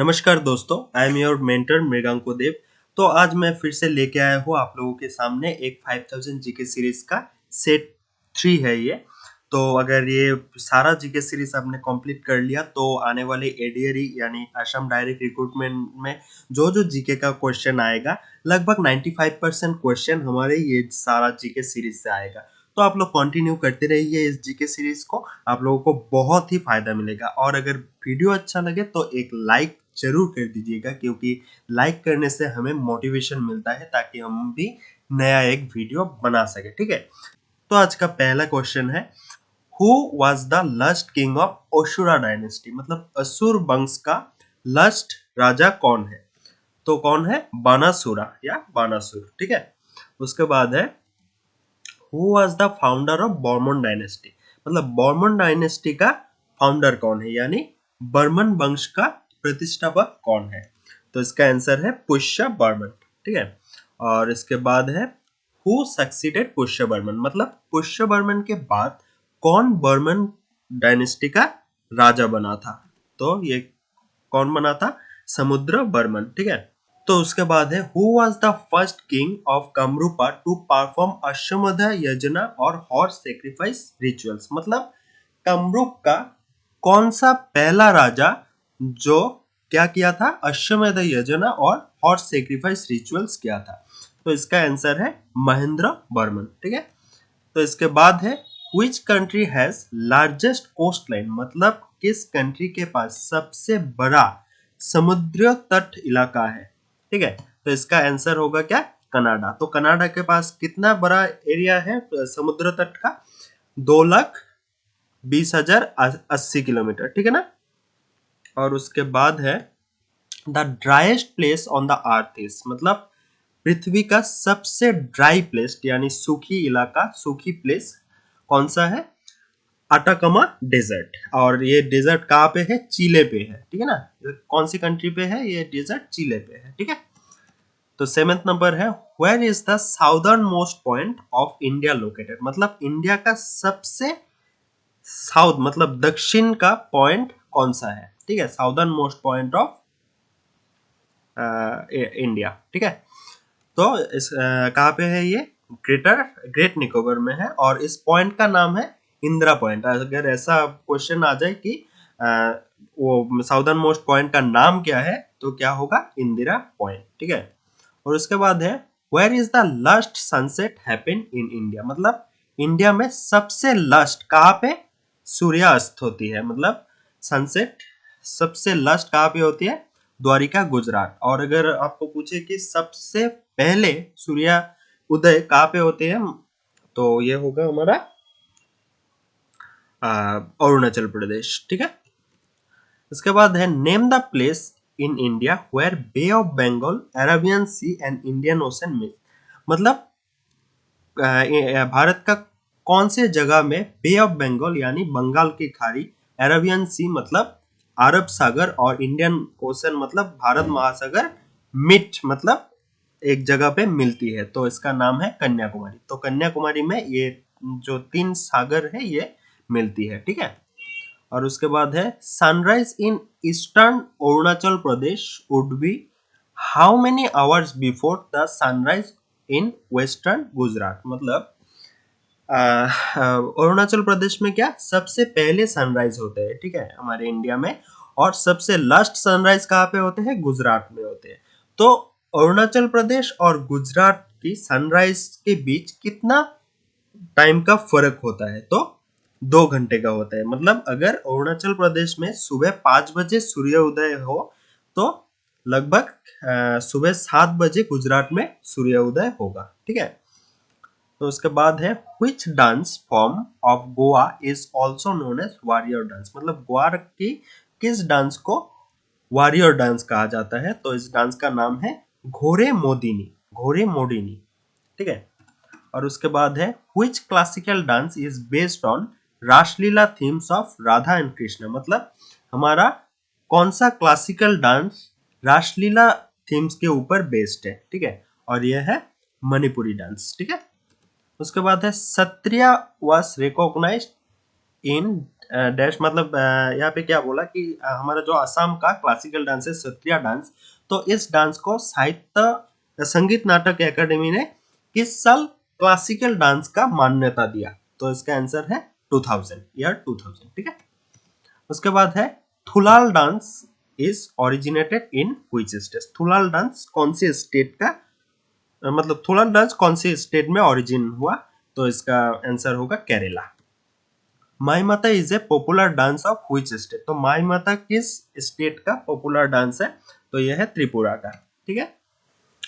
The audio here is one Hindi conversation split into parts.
नमस्कार दोस्तों, आई एम योर मेंटर मृगांको देव। तो आज मैं फिर से लेके आया हूँ आप लोगों के सामने एक 5000 जीके सीरीज का सेट 3 है ये। तो अगर ये सारा जीके सीरीज आपने कंप्लीट कर लिया तो आने वाले एडीआरई यानी असम डायरेक्ट रिक्रूटमेंट में जो जो जीके का क्वेश्चन आएगा लगभग 95% क्वेश्चन हमारे ये सारा जीके सीरीज से आएगा। तो आप लोग कंटिन्यू करते रहिए इस जीके सीरीज को, आप लोगों को बहुत ही फायदा मिलेगा। और अगर वीडियो अच्छा लगे तो एक लाइक जरूर कर दीजिएगा, क्योंकि लाइक करने से हमें मोटिवेशन मिलता है ताकि हम भी नया एक वीडियो बना सके। ठीक है, तो आज का पहला क्वेश्चन है, who was the last king of Asura dynasty, मतलब असुर वंश का लास्ट राजा कौन है? तो कौन है? बानासुरा या बानासुर। ठीक है, उसके बाद है who was the founder of Barman dynasty, मतलब बर्मन डायनेस्टी का फाउंडर कौन है, यानी बर्मन वंश का प्रतिष्ठापक कौन है? तो इसका आंसर है पुष्य बर्मन। ठीक है, और इसके बाद है हु सक्सीडेड पुष्य बर्मन, मतलब पुष्य बर्मन के बाद कौन बर्मन डायनेस्टी का राजा बना था? तो ये कौन बना था? समुद्र बर्मन। ठीक है, तो उसके बाद है who was the first king of Kamarupa to perform Ashvamedha yajna और हॉर्स सैक्रिफाइस रिचुअल्स, मतलब कमरूप का कौन सा पहला राजा जो क्या किया था? अश्वमेध यज्ञ और हॉर्स सैक्रिफाइस रिचुअल्स किया था। तो इसका आंसर है महेंद्र बर्मन। ठीक है, तो इसके बाद है which country has largest coastline, मतलब किस कंट्री के पास सबसे बड़ा समुद्र तट इलाका है? ठीक है, तो इसका आंसर होगा क्या? कनाडा। तो कनाडा के पास कितना बड़ा एरिया है समुद्र तट का? 2,20,080 किलोमीटर। ठीक है ना। और उसके बाद है the driest place on the earth is, मतलब पृथ्वी का सबसे ड्राई प्लेस यानी सूखी इलाका, सूखी प्लेस कौन सा है? Atacama desert. और ये डेजर्ट कहाँ पे है? चिले पे है। ठीक है ना, कौन सी कंट्री पे है ये डेजर्ट? चिले पे है। ठीक है, तो 7th नंबर है where is the southernmost point of India located, मतलब इंडिया का सबसे साउथ मतलब दक्षिण का पॉइंट कौन सा है? ठीक है, southern most point of India. ठीक है, तो इस कहाँ पे है ये? ग्रेट निकोबर में है, और इस पॉइंट का नाम है इंदिरा पॉइंट। अगर ऐसा क्वेश्चन आ जाए कि वो साउदर्न मोस्ट पॉइंट का नाम क्या है, तो क्या होगा? इंदिरा पॉइंट। ठीक है, और उसके बाद है where is the last sunset happen in India, मतलब इंडिया में सबसे लास्ट कहाँ पे सूर्यास्त होती है, मतलब सनसेट सबसे लास्ट कहाँ पे होती है? द्वारिका, गुजरात। और अगर आपको पूछे कि सबसे पहले सूर्य उदय कहाँ पे होते हैं, तो ये होगा हमारा अरुणाचल प्रदेश। ठीक है, इसके बाद है name the place in India where Bay of Bengal, Arabian Sea and Indian Ocean meet, मतलब भारत का कौन से जगह में बे ऑफ बंगाल यानी बंगाल की खाड़ी, अरेबियन सी मतलब अरब सागर, और इंडियन ओशन मतलब भारत महासागर मिट मतलब एक जगह पे मिलती है? तो इसका नाम है कन्याकुमारी। तो कन्याकुमारी में ये जो 3 सागर है ये मिलती है। ठीक है, और उसके बाद है sunrise in eastern Arunachal Pradesh would be how many hours before the sunrise in western Gujarat, मतलब अरुणाचल प्रदेश में क्या सबसे पहले सनराइज होते हैं? ठीक है, हमारे इंडिया में। और सबसे लास्ट सनराइज कहाँ पे होते हैं? गुजरात में होते हैं। तो अरुणाचल प्रदेश और गुजरात की सनराइज के बीच कितना टाइम का फर्क होता है? तो 2 घंटे का होता है। मतलब अगर अरुणाचल प्रदेश में सुबह 5 बजे सूर्य उदय हो तो लगभग सुबह 7 बजे गुजरात में सूर्य उदय होगा। ठीक है, तो उसके बाद है which dance form of Goa is also known as warrior dance, मतलब गोवा की किस डांस को वॉरियर डांस कहा जाता है? तो इस डांस का नाम है घोड़े मोदिनी, घोड़े मोडिनी। ठीक है, और उसके बाद है which classical dance is based on Raslila themes of Radha and Krishna, मतलब हमारा कौन सा क्लासिकल डांस रासलीला थीम्स के ऊपर बेस्ड है? ठीक है, और यह है मणिपुरी डांस। ठीक है, उसके बाद है Sattriya was recognised in dash मतलब यहाँ पे क्या बोला कि हमारा जो असम का क्लासिकल डांस है सत्रिया डांस, तो इस डांस को साहित्य संगीत नाटक अकेडमी ने किस साल क्लासिकल डांस का मान्यता दिया? तो इसका आंसर है 2000, ईयर 2000, ठीक है। उसके बाद है Thullal dance is originated in which state? Thullal dance कौन सी स्टेट का मतलब थुलाल डांस कौन सी स्टेट में ओरिजिन हुआ? तो इसका आंसर होगा केरला। माई माता is a popular dance of which state? तो माई माता किस स्टेट का पॉपुलर डांस है? तो यह है त्रिपुरा का, ठीक है।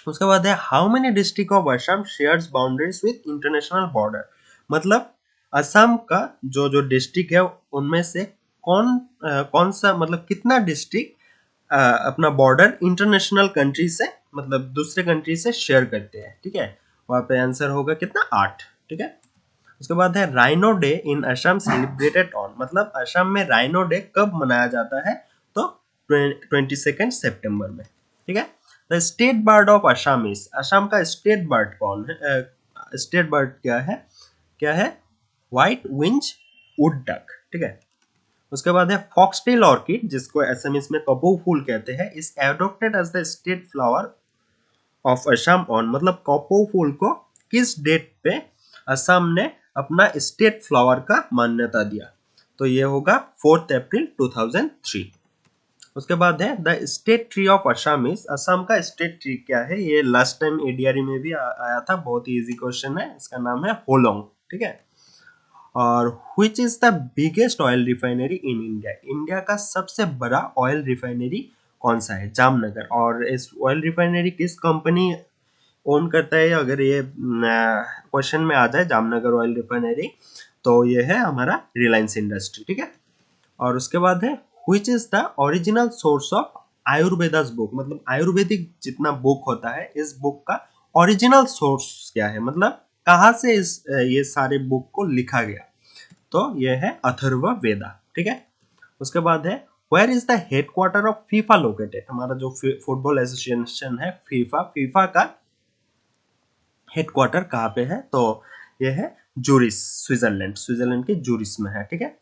उसके बाद है how many district of Assam shares boundaries with international border? मतलब असम का जो जो डिस्ट्रिक्ट है उनमें से कौन सा मतलब कितना डिस्ट्रिक्ट अपना बॉर्डर इंटरनेशनल कंट्री से मतलब दूसरे कंट्री से शेयर करते हैं, ठीक है। वहां पे आंसर होगा कितना? 8, ठीक है। उसके बाद है rhino day in Assam celebrated on? मतलब असम में राइनो डे कब मनाया जाता है? तो 22 सितंबर में, ठीक है। The state bird of Assam is? Assam का स्टेट बर्ड कौन है? स्टेट बर्ड क्या है? व्हाइट विंज वुड डक, ठीक है। उसके बाद है फॉक्सटेल ऑर्किड, जिसको असमीज में कपू फूल कहते हैं, is adopted as the state flower of Assam on? मतलब कपू फूल को किस डेट पे असम ने अपना स्टेट फ्लावर का मान्यता दिया? तो ये होगा 4 अप्रैल 2003। उसके बाद है the state tree of Assam is? Assam का स्टेट ट्री क्या है? ये लास्ट टाइम एडीआरई में भी आया था, बहुत ही इजी क्वेश्चन है। इसका नाम है होलोंग, ठीक है। और which is the biggest oil refinery in India? India का सबसे बड़ा ऑयल रिफाइनरी कौन सा है? जामनगर। और इस ऑयल रिफाइनरी किस कंपनी ओन करता है? अगर ये क्वेश्चन में आ जाए जामनगर ऑयल रिफाइनरी, तो ये है हमारा रिलायंस इंडस्ट्री, ठीक है। और उसके बाद है which is the original source of Ayurvedas book? मतलब आयुर्वेदिक जितना बुक होता है, इस बुक का ओरिजिनल सोर्स क्या है? मतलब कहाँ से ये सारे बुक को लिखा गया? तो ये है अथर्व वेदा, ठीक है। उसके बाद है where is the headquarter of FIFA located? हमारा जो फुटबॉल एसोसिएशन है फीफा का हेडक्वार्टर कहाँ पे है? तो ये है जूरिस, स्विट्जरलैंड के जूरिस में है, ठीक है।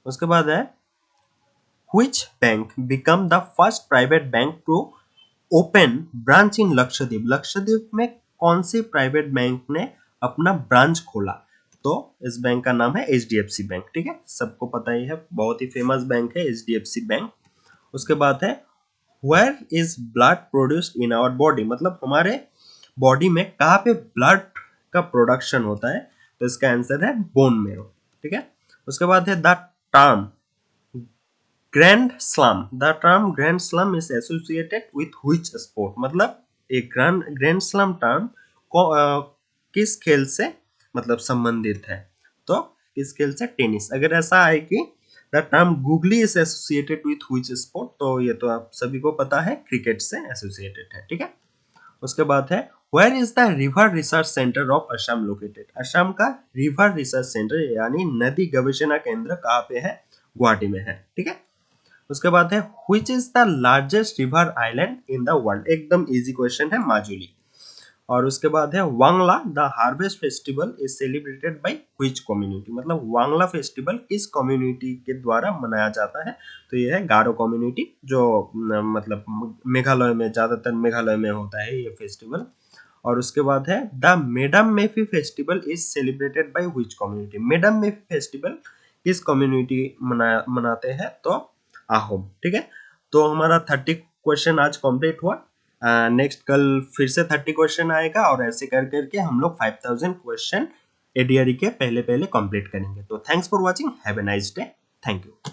उसके बाद है Which bank become the first private bank to open branch in Lakshadweep? Lakshadweep में कौन सी प्राइवेट बैंक ने अपना ब्रांच खोला? तो इस बैंक का नाम है HDFC बैंक, ठीक है। सबको पता ही है, बहुत ही फेमस बैंक है HDFC बैंक। उसके बाद है Where is blood produced in our body? मतलब हमारे बॉडी में कहाँ पे ब्लड का प्रोडक्शन होता है? तो इसका आंसर है बोन मेरो, ठीक है। उसके बाद है the term grand slam, the term grand slam is associated with which sport? मतलब एक ग्रैंड स्लैम टर्म को किस खेल से मतलब संबंधित है? तो किस खेल से? टेनिस। अगर ऐसा है कि the term googly is associated with which sport? तो ये तो आप सभी को पता है, क्रिकेट से एसोसिएटेड है, ठीक है। उसके बाद है where is the river research centre of Assam located? Assam का रिवर रिसर्च सेंटर यानी नदी गवेषणा केंद्र कहाँ पे है? गुवाहाटी में है, ठीक है। उसके बाद है which is the largest river island in the world? एकदम इजी क्वेश्चन है, माजुली। और उसके बाद है Wangala the harvest festival is celebrated by which community? मतलब वांगला फेस्टिवल किस कम्युनिटी के द्वारा मनाया जाता है? तो ये है गारो कम्युनिटी, जो मतलब मेघालय में, ज्यादातर मेघालय में होता है ये फेस्टिवल। और उसके बाद है the Medam Mephi festival is celebrated by which community? Medam Mephi festival किस कम्युनिटी मनाते हैं? तो आहोम, ठीक है। तो हमारा 30 क्वेश्चन आज कंप्लीट हुआ। नेक्स्ट कल फिर से 30 क्वेश्चन आएगा और ऐसे कर करके हम लोग 5000 क्वेश्चन एडीआरई के पहले कंप्लीट करेंगे। तो thanks for watching, have a nice day, thank you.